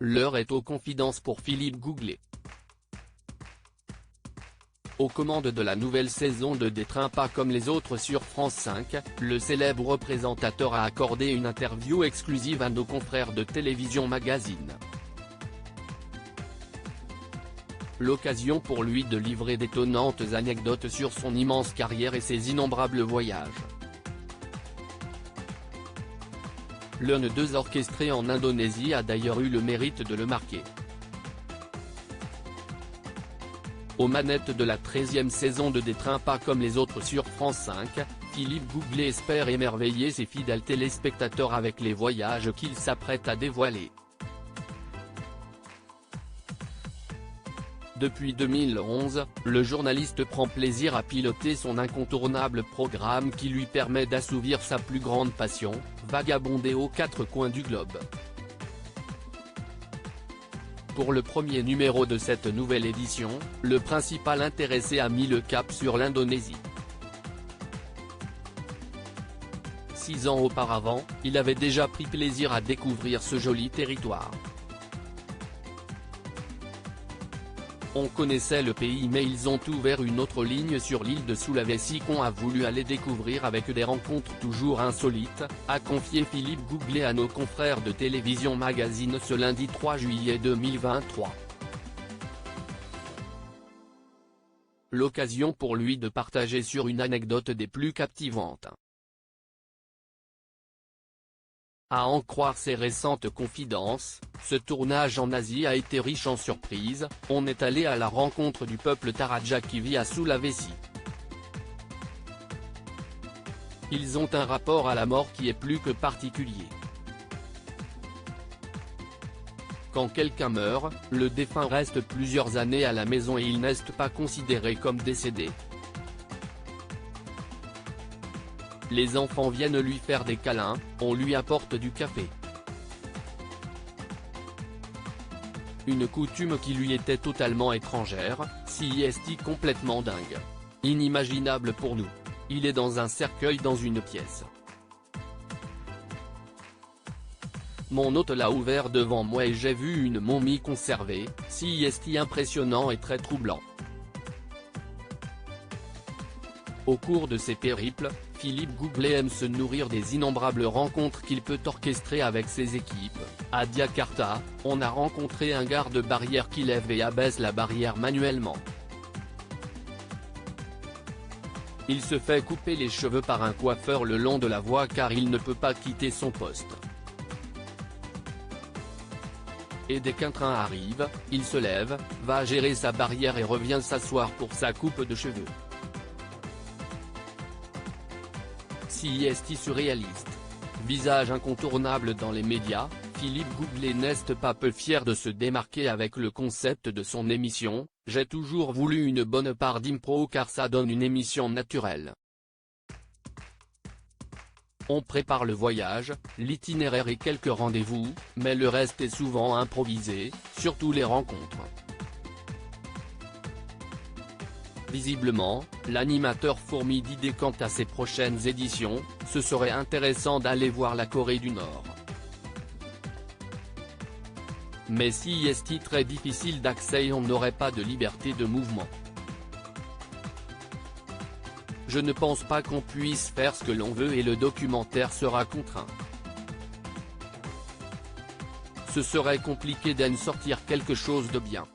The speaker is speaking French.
L'heure est aux confidences pour Philippe Googlet. Aux commandes de la nouvelle saison de Des trains pas comme les autres sur France 5, le célèbre présentateur a accordé une interview exclusive à nos confrères de Télévision Magazine. L'occasion pour lui de livrer d'étonnantes anecdotes sur son immense carrière et ses innombrables voyages. L'un d'eux orchestré en Indonésie a d'ailleurs eu le mérite de le marquer. Aux manettes de la 13e saison de Des trains pas comme les autres sur France 5, Philippe Googlet espère émerveiller ses fidèles téléspectateurs avec les voyages qu'il s'apprête à dévoiler. Depuis 2011, le journaliste prend plaisir à piloter son incontournable programme qui lui permet d'assouvir sa plus grande passion, vagabonder aux quatre coins du globe. Pour le premier numéro de cette nouvelle édition, le principal intéressé a mis le cap sur l'Indonésie. 6 ans auparavant, il avait déjà pris plaisir à découvrir ce joli territoire. On connaissait le pays mais ils ont ouvert une autre ligne sur l'île de Sulawesi qu'on a voulu aller découvrir avec des rencontres toujours insolites, a confié Philippe Googlet à nos confrères de Télévision Magazine ce lundi 3 juillet 2023. L'occasion pour lui de partager sur une anecdote des plus captivantes. À en croire ses récentes confidences, ce tournage en Asie a été riche en surprises. On est allé à la rencontre du peuple Taraja qui vit à Sulawesi. Ils ont un rapport à la mort qui est plus que particulier. Quand quelqu'un meurt, le défunt reste plusieurs années à la maison et il n'est pas considéré comme décédé. Les enfants viennent lui faire des câlins, on lui apporte du café. Une coutume qui lui était totalement étrangère, si est complètement dingue. Inimaginable pour nous. Il est dans un cercueil dans une pièce. Mon hôte l'a ouvert devant moi et j'ai vu une momie conservée, si est impressionnant et très troublant. Au cours de ses périples, Philippe Googlet aime se nourrir des innombrables rencontres qu'il peut orchestrer avec ses équipes. À Jakarta, on a rencontré un garde-barrière qui lève et abaisse la barrière manuellement. Il se fait couper les cheveux par un coiffeur le long de la voie car il ne peut pas quitter son poste. Et dès qu'un train arrive, il se lève, va gérer sa barrière et revient s'asseoir pour sa coupe de cheveux. Si est surréaliste. Visage incontournable dans les médias, Philippe Googlet n'est pas peu fier de se démarquer avec le concept de son émission. J'ai toujours voulu une bonne part d'impro car ça donne une émission naturelle. On prépare le voyage, l'itinéraire et quelques rendez-vous, mais le reste est souvent improvisé, surtout les rencontres. Visiblement, l'animateur fourmille d'idées quant à ses prochaines éditions. Ce serait intéressant d'aller voir la Corée du Nord. Mais si est très difficile d'accès et on n'aurait pas de liberté de mouvement. Je ne pense pas qu'on puisse faire ce que l'on veut et le documentaire sera contraint. Ce serait compliqué d'en sortir quelque chose de bien.